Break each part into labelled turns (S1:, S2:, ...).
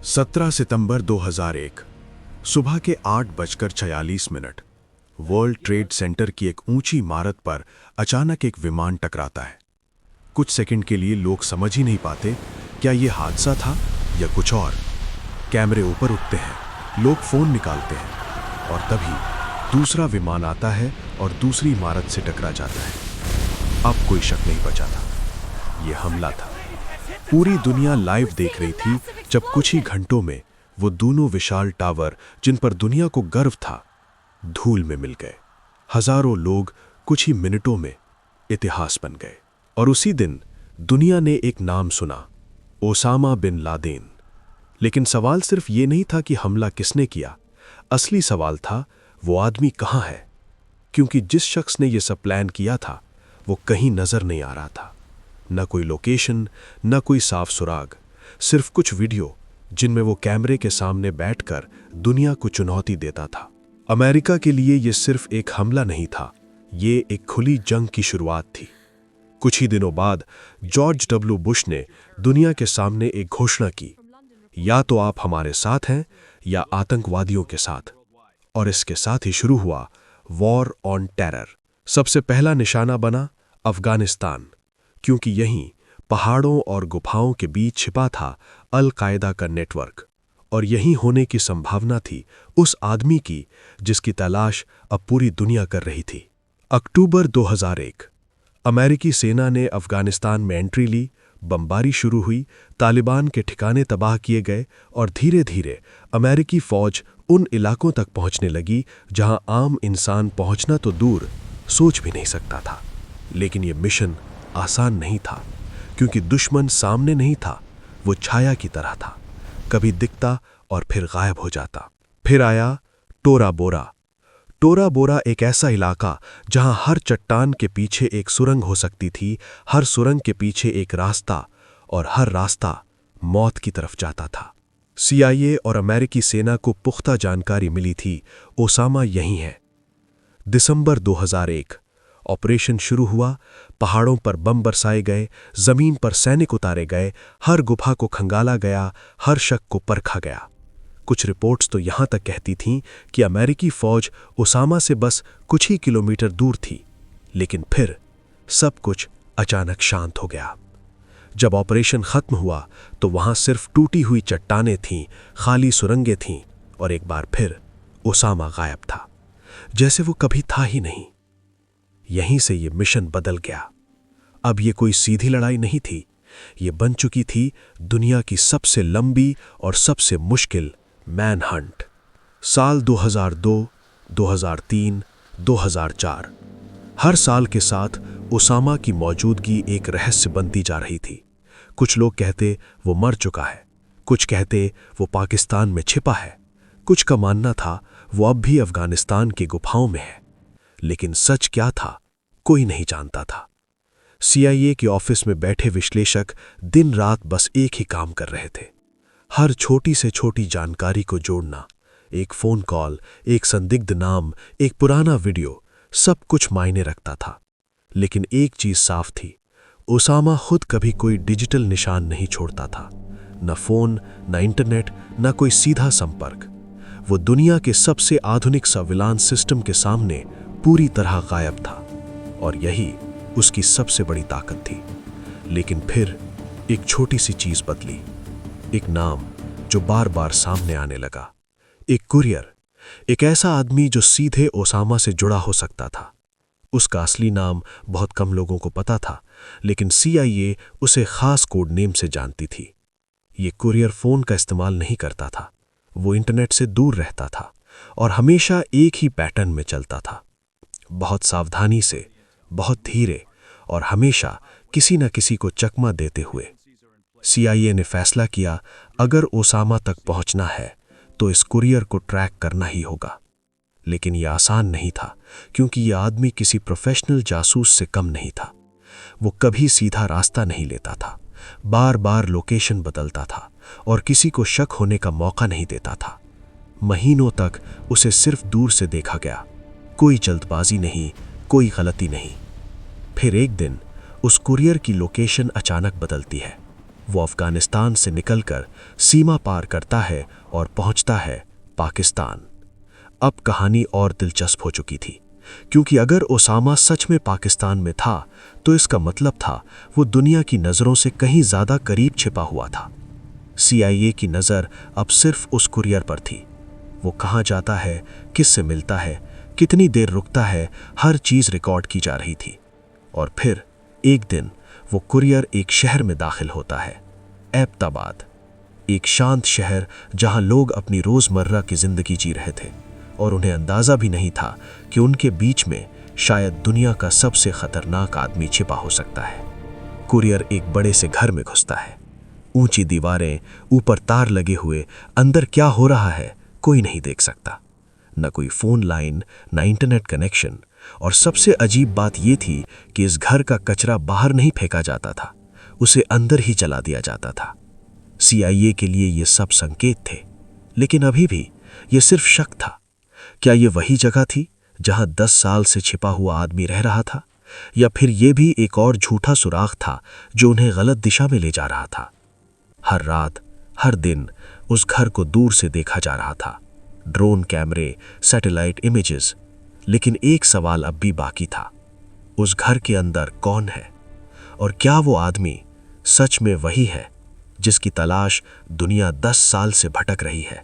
S1: 17 सितंबर 2001 सुबह के 8:46 world trade centre की एक ऊंची इमारत पर अचानक एक विमान टकराता है। कुछ सेकंड के लिए लोग समझ ही नहीं पाते क्या यह हादसा था या कुछ और। कैमरे ऊपर उठते हैं, लोग फोन निकालते हैं और तभी दूसरा विमान आता है और दूसरी इमारत से टकरा जाता है। अब कोई शक नहीं बचा था, यह हमला था। पूरी दुनिया लाइव देख रही थी जब कुछ ही घंटों में वो दोनों विशाल टावर, जिन पर दुनिया को गर्व था, धूल में मिल गए। हजारों लोग कुछ ही मिनटों में इतिहास बन गए। और उसी दिन दुनिया ने एक नाम सुना, ओसामा बिन लादेन। लेकिन सवाल सिर्फ ये नहीं था कि हमला किसने किया, असली सवाल था वो आदमी कहाँ है। क्योंकि जिस शख्स ने यह सब प्लान किया था वो कहीं नजर नहीं आ रहा था। न कोई लोकेशन, न कोई साफ सुराग, सिर्फ कुछ वीडियो जिनमें वो कैमरे के सामने बैठकर दुनिया को चुनौती देता था। अमेरिका के लिए यह सिर्फ एक हमला नहीं था, ये एक खुली जंग की शुरुआत थी। कुछ ही दिनों बाद जॉर्ज डब्ल्यू बुश ने दुनिया के सामने एक घोषणा की, या तो आप हमारे साथ हैं या आतंकवादियों के साथ। और इसके साथ ही शुरू हुआ वॉर ऑन टेरर। सबसे पहला निशाना बना अफगानिस्तान, क्योंकि यहीं पहाड़ों और गुफाओं के बीच छिपा था अल कायदा का नेटवर्क। और यहीं होने की संभावना थी उस आदमी की जिसकी तलाश अब पूरी दुनिया कर रही थी। अक्टूबर 2001 अमेरिकी सेना ने अफगानिस्तान में एंट्री ली, बमबारी शुरू हुई, तालिबान के ठिकाने तबाह किए गए और धीरे धीरे अमेरिकी फौज उन इलाकों तक पहुंचने लगी जहां आम इंसान पहुंचना तो दूर सोच भी नहीं सकता था। लेकिन यह मिशन आसान नहीं था, क्योंकि दुश्मन सामने नहीं था, वो छाया की तरह था, कभी दिखता और फिर गायब हो जाता। फिर आया टोरा बोरा। टोरा बोरा एक ऐसा इलाका जहां हर चट्टान के पीछे एक सुरंग हो सकती थी, हर सुरंग के पीछे एक रास्ता, और हर रास्ता मौत की तरफ जाता था। CIA और अमेरिकी सेना को पुख्ता जानकारी मिली थी ओसामा यहीं है। दिसंबर 2001 ऑपरेशन शुरू हुआ। पहाड़ों पर बम बरसाए गए, जमीन पर सैनिक उतारे गए, हर गुफा को खंगाला गया, हर शक को परखा गया। कुछ रिपोर्ट्स तो यहां तक कहती थीं कि अमेरिकी फौज ओसामा से बस कुछ ही किलोमीटर दूर थी। लेकिन फिर सब कुछ अचानक शांत हो गया। जब ऑपरेशन खत्म हुआ तो वहां सिर्फ टूटी हुई चट्टानें थीं, खाली सुरंगें थीं, और एक बार फिर ओसामा गायब था, जैसे वो कभी था ही नहीं। यहीं से ये मिशन बदल गया। अब ये कोई सीधी लड़ाई नहीं थी, ये बन चुकी थी दुनिया की सबसे लंबी और सबसे मुश्किल मैन हंट। साल 2002, 2003, 2004, हर साल के साथ ओसामा की मौजूदगी एक रहस्य बनती जा रही थी। कुछ लोग कहते वो मर चुका है, कुछ कहते वो पाकिस्तान में छिपा है, कुछ का मानना था वो अब भी अफगानिस्तान की गुफाओं में है। लेकिन सच क्या था कोई नहीं जानता था। CIA के ऑफिस में बैठे विश्लेषक दिन रात बस एक ही काम कर रहे थे, हर छोटी से छोटी जानकारी को जोड़ना। एक फोन कॉल, एक संदिग्ध नाम, एक पुराना वीडियो, सब कुछ मायने रखता था। लेकिन एक चीज साफ थी, ओसामा खुद कभी कोई डिजिटल निशान नहीं छोड़ता था। न फोन, न इंटरनेट, न कोई सीधा संपर्क। वो दुनिया के सबसे आधुनिक सर्विलांस सिस्टम के सामने पूरी तरह गायब था, और यही उसकी सबसे बड़ी ताकत थी। लेकिन फिर एक छोटी सी चीज बदली, एक नाम जो बार बार सामने आने लगा, एक कुरियर, एक ऐसा आदमी जो सीधे ओसामा से जुड़ा हो सकता था। उसका असली नाम बहुत कम लोगों को पता था, लेकिन CIA उसे खास कोड नेम से जानती थी। ये कुरियर फोन का इस्तेमाल नहीं करता था, वो इंटरनेट से दूर रहता था और हमेशा एक ही पैटर्न में चलता था, बहुत सावधानी से, बहुत धीरे, और हमेशा किसी न किसी को चकमा देते हुए। CIA ने फैसला किया, अगर ओसामा तक पहुंचना है तो इस कुरियर को ट्रैक करना ही होगा। लेकिन यह आसान नहीं था, क्योंकि यह आदमी किसी प्रोफेशनल जासूस से कम नहीं था। वो कभी सीधा रास्ता नहीं लेता था, बार बार लोकेशन बदलता था और किसी को शक होने का मौका नहीं देता था। महीनों तक उसे सिर्फ दूर से देखा गया, कोई जल्दबाजी नहीं, कोई गलती नहीं। फिर एक दिन उस कुरियर की लोकेशन अचानक बदलती है।
S2: वो अफगानिस्तान से निकलकर सीमा पार करता है और पहुंचता है पाकिस्तान। अब कहानी और दिलचस्प हो चुकी थी, क्योंकि अगर ओसामा सच में पाकिस्तान में था तो इसका मतलब था वो दुनिया की नज़रों से कहीं ज़्यादा करीब छिपा हुआ था। CIA की नज़र अब सिर्फ उस कुरियर पर थी। वो कहाँ जाता है, किससे मिलता है, कितनी देर रुकता है, हर चीज़ रिकॉर्ड की जा रही थी। और फिर एक दिन वो कुरियर एक शहर में दाखिल होता है, एबटाबाद, एक शांत शहर जहां लोग अपनी रोज़मर्रा की ज़िंदगी जी रहे थे और उन्हें अंदाज़ा भी नहीं था कि उनके बीच में शायद दुनिया का सबसे खतरनाक आदमी छिपा हो सकता है। कुरियर एक बड़े से घर में घुसता है। ऊंची दीवारें, ऊपर तार लगे हुए, अंदर क्या हो रहा है कोई नहीं देख सकता। न कोई फ़ोन लाइन, न इंटरनेट कनेक्शन, और सबसे अजीब बात यह थी कि इस घर का कचरा बाहर नहीं फेंका जाता था, उसे अंदर ही जला दिया जाता था। CIA के लिए ये सब संकेत थे, लेकिन अभी भी ये सिर्फ शक था। क्या ये वही जगह थी जहां 10 साल से छिपा हुआ आदमी रह रहा था, या फिर ये भी एक और झूठा सुराग था जो उन्हें गलत दिशा में ले जा रहा था? हर रात, हर दिन उस घर को दूर से देखा जा रहा था, ड्रोन कैमरे, सैटेलाइट इमेजेस, लेकिन एक सवाल अब भी बाकी था। उस घर के अंदर कौन है, और क्या वो आदमी सच में वही है जिसकी तलाश दुनिया 10 साल से भटक रही है?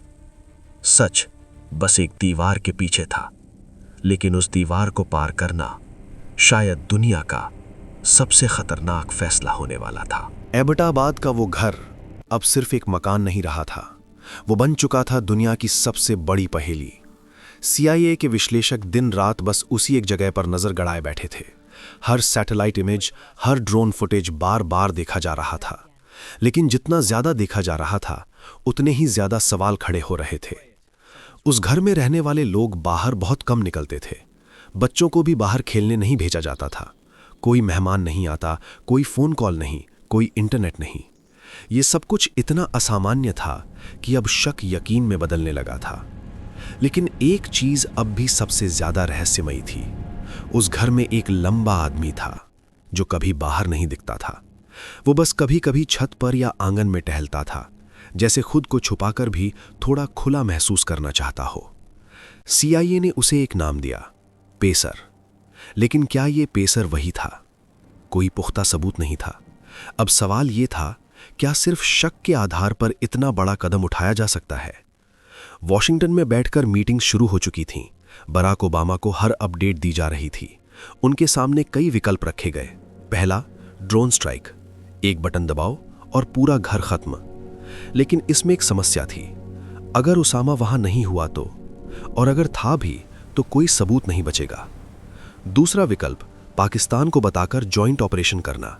S2: सच बस एक दीवार के पीछे था, लेकिन उस दीवार को पार करना शायद दुनिया का सबसे खतरनाक फैसला होने वाला था।
S1: एबटाबाद का वो घर अब सिर्फ एक मकान नहीं रहा था, वो बन चुका था दुनिया की सबसे बड़ी पहेली। CIA के विश्लेषक दिन रात बस उसी एक जगह पर नजर गड़ाए बैठे थे। हर सैटेलाइट इमेज, हर ड्रोन फुटेज बार बार देखा जा रहा था, लेकिन जितना ज्यादा देखा जा रहा था उतने ही ज्यादा सवाल खड़े हो रहे थे। उस घर में रहने वाले लोग बाहर बहुत कम निकलते थे। बच्चों को भी बाहर खेलने नहीं भेजा जाता था। कोई मेहमान नहीं आता, कोई फोन कॉल नहीं, कोई इंटरनेट नहीं। ये सब कुछ इतना असामान्य था कि अब शक यकीन में बदलने लगा था। लेकिन एक चीज अब भी सबसे ज्यादा रहस्यमयी थी। उस घर में एक लंबा आदमी था जो कभी बाहर नहीं दिखता था। वो बस कभी कभी छत पर या आंगन में टहलता था, जैसे खुद को छुपाकर भी थोड़ा खुला महसूस करना चाहता हो। CIA ने उसे एक नाम दिया, पेसर। लेकिन क्या ये पेसर वही था? कोई पुख्ता सबूत नहीं था। अब सवाल ये था, क्या सिर्फ शक के आधार पर इतना बड़ा कदम उठाया जा सकता है? वॉशिंगटन में बैठकर मीटिंग शुरू हो चुकी थीं। बराक ओबामा को हर अपडेट दी जा रही थी। उनके सामने कई विकल्प रखे गए। पहला, ड्रोन स्ट्राइक, एक बटन दबाओ और पूरा घर खत्म। लेकिन इसमें एक समस्या थी। अगर उसामा वहां नहीं हुआ तो, और अगर था भी तो कोई सबूत नहीं बचेगा। दूसरा विकल्प, पाकिस्तान को बताकर जॉइंट ऑपरेशन करना।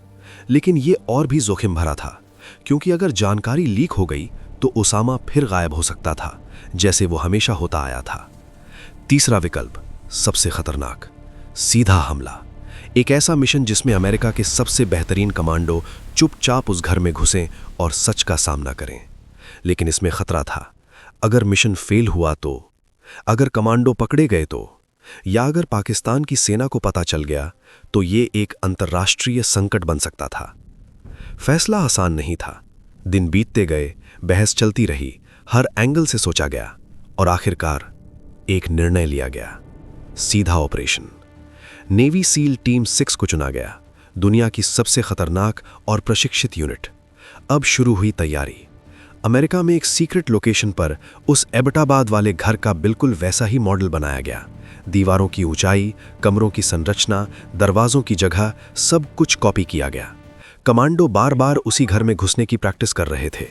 S1: लेकिन यह और भी जोखिम भरा था, क्योंकि अगर जानकारी लीक हो गई तो उसामा फिर गायब हो सकता था, जैसे वो हमेशा होता आया था। तीसरा विकल्प, सबसे खतरनाक, सीधा हमला। एक ऐसा मिशन जिसमें अमेरिका के सबसे बेहतरीन कमांडो चुपचाप उस घर में घुसें और सच का सामना करें। लेकिन इसमें खतरा था। अगर मिशन फेल हुआ तो, अगर कमांडो पकड़े गए तो, या अगर पाकिस्तान की सेना को पता चल गया तो ये एक अंतर्राष्ट्रीय संकट बन सकता था। फैसला आसान नहीं था। दिन बीतते गए, बहस चलती रही, हर एंगल से सोचा गया और आखिरकार एक निर्णय लिया गया, सीधा ऑपरेशन। नेवी सील टीम 6 को चुना गया, दुनिया की सबसे खतरनाक और प्रशिक्षित यूनिट। अब शुरू हुई तैयारी। अमेरिका में एक सीक्रेट लोकेशन पर उस एबटाबाद वाले घर का बिल्कुल वैसा ही मॉडल बनाया गया। दीवारों की ऊंचाई, कमरों की संरचना, दरवाजों की जगह, सब कुछ कॉपी किया गया। कमांडो बार बार उसी घर में घुसने की प्रैक्टिस कर रहे थे।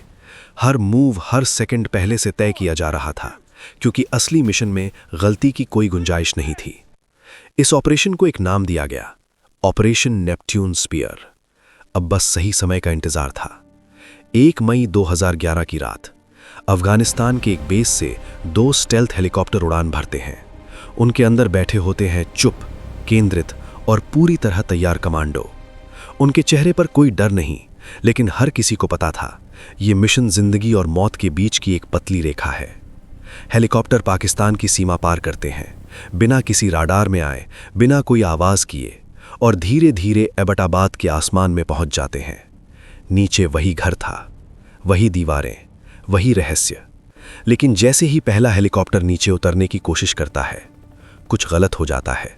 S1: हर मूव, हर सेकंड पहले से तय किया जा रहा था, क्योंकि असली मिशन में गलती की कोई गुंजाइश नहीं थी। इस ऑपरेशन को एक नाम दिया गया, ऑपरेशन नेपट्यून स्पीयर। अब बस सही समय का इंतजार था। 1 मई 2011 की रात, अफगानिस्तान के एक बेस से 2 स्टेल्थ हेलीकॉप्टर उड़ान भरते हैं। उनके अंदर बैठे होते हैं चुप, केंद्रित और पूरी तरह तैयार कमांडो। उनके चेहरे पर कोई डर नहीं, लेकिन हर किसी को पता था ये मिशन जिंदगी और मौत के बीच की एक पतली रेखा है। हेलीकॉप्टर पाकिस्तान की सीमा पार करते हैं, बिना किसी राडार में आए, बिना कोई आवाज किए, और धीरे धीरे एबटाबाद के आसमान में पहुंच जाते हैं।
S2: नीचे वही घर था, वही दीवारें, वही रहस्य। लेकिन जैसे ही पहला हेलीकॉप्टर नीचे उतरने की कोशिश करता है, कुछ गलत हो जाता है।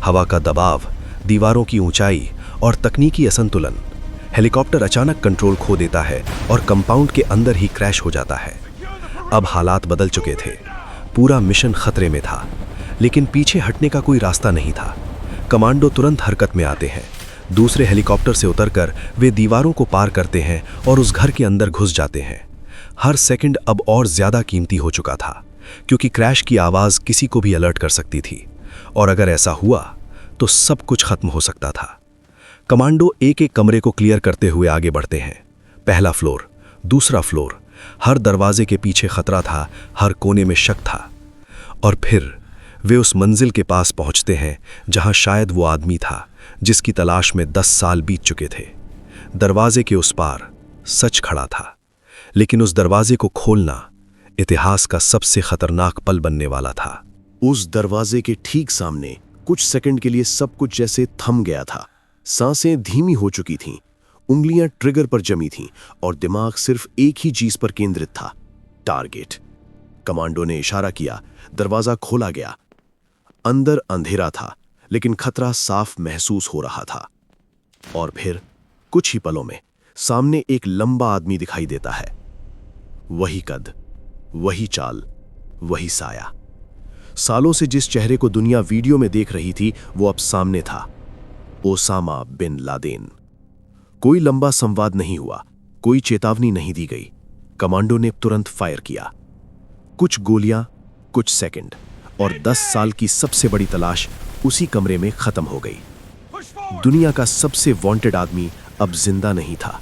S2: हवा का दबाव, दीवारों की ऊंचाई और तकनीकी असंतुलन, हेलीकॉप्टर अचानक कंट्रोल खो देता है और कंपाउंड के अंदर ही क्रैश हो जाता है। अब हालात बदल चुके थे, पूरा मिशन खतरे में था, लेकिन पीछे हटने का कोई रास्ता नहीं था। कमांडो तुरंत हरकत में आते हैं। दूसरे हेलीकॉप्टर से उतरकर वे दीवारों को पार करते हैं और उस घर के अंदर घुस जाते हैं। हर सेकंड अब और ज्यादा कीमती हो चुका था, क्योंकि क्रैश की आवाज किसी को भी अलर्ट कर सकती थी, और अगर ऐसा हुआ तो सब कुछ खत्म हो सकता था। कमांडो एक एक कमरे को क्लियर करते हुए आगे बढ़ते हैं। पहला फ्लोर, दूसरा फ्लोर, हर दरवाजे के पीछे खतरा था, हर कोने में शक था। और फिर वे उस मंजिल के पास पहुंचते हैं जहां शायद वो आदमी था जिसकी तलाश में 10 साल बीत चुके थे। दरवाजे के उस पार सच खड़ा था, लेकिन उस दरवाजे को खोलना इतिहास का सबसे खतरनाक पल बनने वाला था।
S1: उस दरवाजे के ठीक सामने कुछ सेकंड के लिए सब कुछ जैसे थम गया था। सांसें धीमी हो चुकी थीं, उंगलियां ट्रिगर पर जमी थीं और दिमाग सिर्फ एक ही चीज पर केंद्रित था, टारगेट। कमांडो ने इशारा किया, दरवाजा खोला गया। अंदर अंधेरा था, लेकिन खतरा साफ महसूस हो रहा था। और फिर कुछ ही पलों में सामने एक लंबा आदमी दिखाई देता है। वही कद, वही चाल, वही साया। सालों से जिस चेहरे को दुनिया वीडियो में देख रही थी, वो अब सामने था। Osama bin Laden. कोई लंबा संवाद नहीं हुआ, कोई चेतावनी नहीं दी गई। कमांडो ने तुरंत फायर किया। कुछ गोलियां, कुछ सेकंड, और 10 साल की सबसे बड़ी तलाश उसी कमरे में खत्म हो गई। दुनिया का सबसे वांटेड आदमी अब जिंदा नहीं था,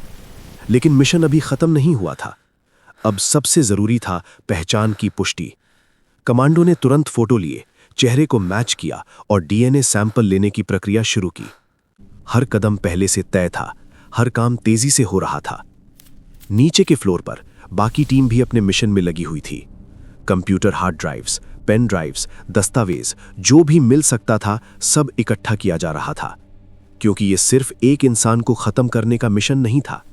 S1: लेकिन मिशन अभी खत्म नहीं हुआ था। अब सबसे जरूरी था पहचान की पुष्टि। कमांडो ने तुरंत फोटो लिए, चेहरे को मैच किया और डीएनए सैंपल लेने की प्रक्रिया शुरू की। हर कदम पहले से तय था, हर काम तेजी से हो रहा था। नीचे के फ्लोर पर बाकी टीम भी अपने मिशन में लगी हुई थी। Computer hard drives, pen drives, दस्तावेज, जो भी मिल सकता था सब इकट्ठा किया जा रहा था, क्योंकि यह सिर्फ एक इंसान को खत्म करने का मिशन नहीं था।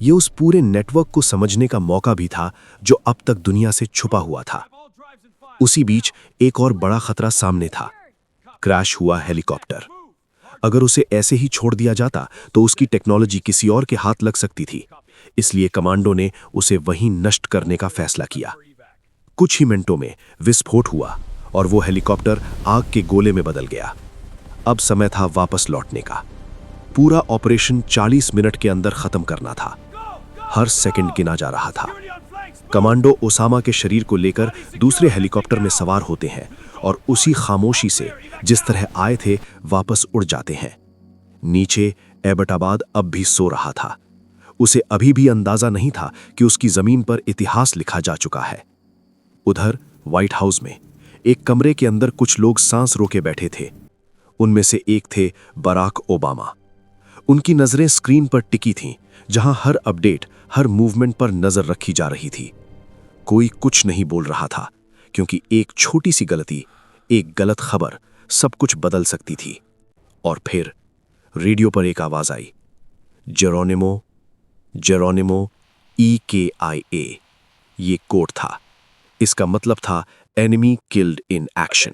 S1: यह उस पूरे नेटवर्क को समझने का मौका भी था जो अब तक दुनिया से छुपा हुआ था। उसी बीच एक और बड़ा खतरा सामने था। क्रैश हुआ हेलीकॉप्टर। अगर उसे ऐसे ही छोड़ दिया जाता तो उसकी टेक्नोलॉजी किसी और के हाथ लग सकती थी। इसलिए कमांडो ने उसे वहीं नष्ट करने का फैसला किया। कुछ ही मिनटों में विस्फोट हुआ और वो हेलीकॉप्टर आग के गोले में बदल गया। अब समय था वापस लौटने का। पूरा ऑपरेशन 40 मिनट के अंदर खत्म करना था। हर सेकंड गिना जा रहा था। कमांडो ओसामा के शरीर को लेकर दूसरे हेलीकॉप्टर में सवार होते हैं और उसी खामोशी से जिस तरह आए थे वापस उड़ जाते हैं। नीचे एबटाबाद अब भी सो रहा था। उसे अभी भी अंदाजा नहीं था कि उसकी जमीन पर इतिहास लिखा जा चुका है। उधर व्हाइट हाउस में एक कमरे के अंदर कुछ लोग सांस रोके बैठे थे। उनमें से एक थे बराक ओबामा। उनकी नजरें स्क्रीन पर टिकी थीं, जहां हर अपडेट, हर मूवमेंट पर नजर रखी जा रही थी। कोई कुछ नहीं बोल रहा था, क्योंकि एक छोटी सी गलती, एक गलत खबर सब कुछ बदल सकती थी। और फिर रेडियो पर एक आवाज आई, जेरोनिमो, जेरोनिमो, EKIA। ये कोड था। इसका मतलब था एनिमी किल्ड इन एक्शन,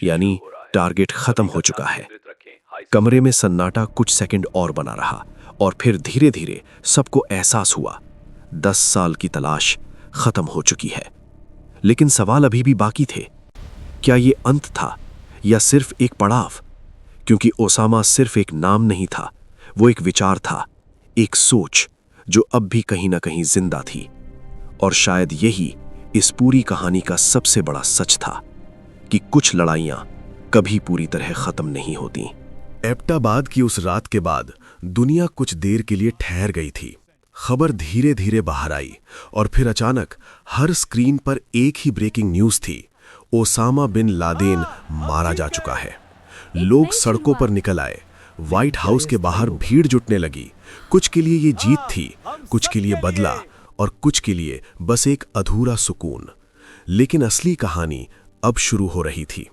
S1: यानी टारगेट खत्म हो चुका है। कमरे में सन्नाटा कुछ सेकंड और बना रहा और फिर धीरे धीरे सबको एहसास हुआ 10 साल की तलाश खत्म हो चुकी है। लेकिन सवाल अभी भी बाकी थे। क्या ये अंत था या सिर्फ एक पड़ाव? क्योंकि ओसामा सिर्फ एक नाम नहीं था, वो एक विचार था, एक सोच जो अब भी कहीं ना कहीं जिंदा थी। और शायद यही इस पूरी कहानी का सबसे बड़ा सच था कि कुछ लड़ाइयां कभी पूरी तरह खत्म नहीं होती। एबटाबाद की उस रात के बाद दुनिया कुछ देर के लिए ठहर गई थी। खबर धीरे धीरे बाहर आई और फिर अचानक हर स्क्रीन पर एक ही ब्रेकिंग न्यूज थी, ओसामा बिन लादेन मारा जा चुका है। लोग सड़कों पर निकल आए, व्हाइट हाउस के बाहर भीड़ जुटने लगी। कुछ के लिए ये जीत थी, कुछ के लिए बदला और कुछ के लिए बस एक अधूरा सुकून। लेकिन असली कहानी अब शुरू हो रही थी,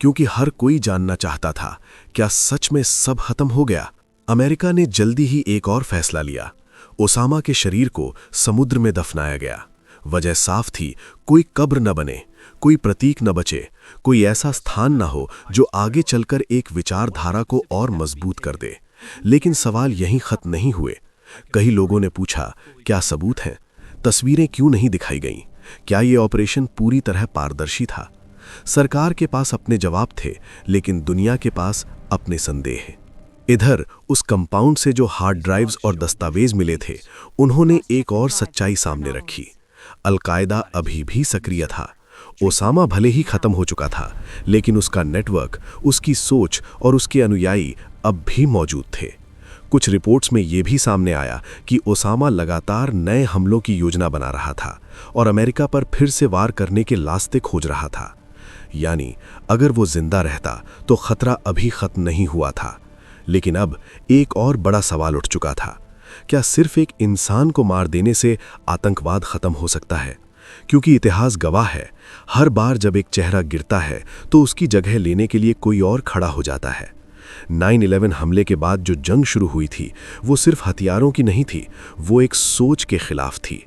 S1: क्योंकि हर कोई जानना चाहता था, क्या सच में सब खत्म हो गया? अमेरिका ने जल्दी ही एक और फैसला लिया। ओसामा के शरीर को समुद्र में दफनाया गया। वजह साफ थी, कोई कब्र न बने, कोई प्रतीक न बचे, कोई ऐसा स्थान न हो जो आगे चलकर एक विचारधारा को और मजबूत कर दे। लेकिन सवाल यहीं खत्म नहीं हुए। कई लोगों ने पूछा, क्या सबूत हैं? तस्वीरें क्यों नहीं दिखाई गईं? क्या ये ऑपरेशन पूरी तरह पारदर्शी था? सरकार के पास अपने जवाब थे, लेकिन दुनिया के पास अपने संदेह। इधर उस कंपाउंड से जो हार्ड ड्राइव्स और दस्तावेज मिले थे, उन्होंने एक और सच्चाई सामने रखी। अल-कायदा अभी भी सक्रिय था। ओसामा भले ही खत्म हो चुका था, लेकिन उसका नेटवर्क, उसकी सोच और उसके अनुयायी अब भी मौजूद थे। कुछ रिपोर्ट्स में यह भी सामने आया कि ओसामा लगातार नए हमलों की योजना बना रहा था और अमेरिका पर फिर से वार करने के रास्ते खोज रहा था। यानी अगर वो जिंदा रहता तो खतरा अभी खत्म नहीं हुआ था। लेकिन अब एक और बड़ा सवाल उठ चुका था। क्या सिर्फ एक इंसान को मार देने से आतंकवाद खत्म हो सकता है? क्योंकि इतिहास गवाह है, हर बार जब एक चेहरा गिरता है तो उसकी जगह लेने के लिए कोई और खड़ा हो जाता है। 9/11 हमले के बाद जो जंग शुरू हुई थी, वो सिर्फ हथियारों की नहीं थी, वो एक सोच के खिलाफ थी।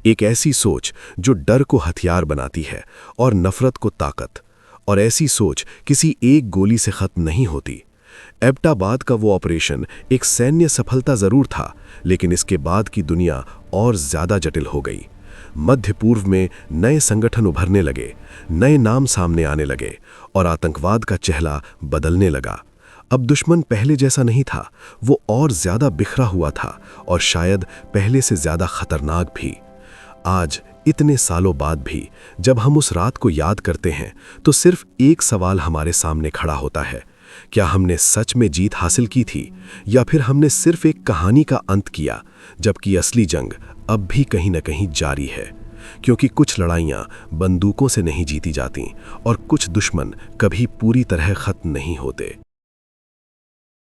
S1: एक ऐसी सोच जो डर को हथियार बनाती है और नफरत को ताकत। और ऐसी सोच किसी एक गोली से खत्म नहीं होती। एबटाबाद का वो ऑपरेशन एक सैन्य सफलता जरूर था, लेकिन इसके बाद की दुनिया और ज्यादा जटिल हो गई। मध्य पूर्व में नए संगठन उभरने लगे, नए नाम सामने आने लगे और आतंकवाद का चेहरा बदलने लगा। अब दुश्मन पहले जैसा नहीं था, वो और ज्यादा बिखरा हुआ था और शायद पहले से ज्यादा खतरनाक भी। आज इतने सालों बाद भी जब हम उस रात को याद करते हैं, तो सिर्फ एक सवाल हमारे सामने खड़ा होता है, क्या हमने सच में जीत हासिल की थी या फिर हमने सिर्फ एक कहानी का अंत किया, जबकि असली जंग अब भी कहीं न कहीं जारी है। क्योंकि कुछ लड़ाइयाँ बंदूकों से नहीं जीती जाती और कुछ दुश्मन कभी पूरी तरह खत्म नहीं होते।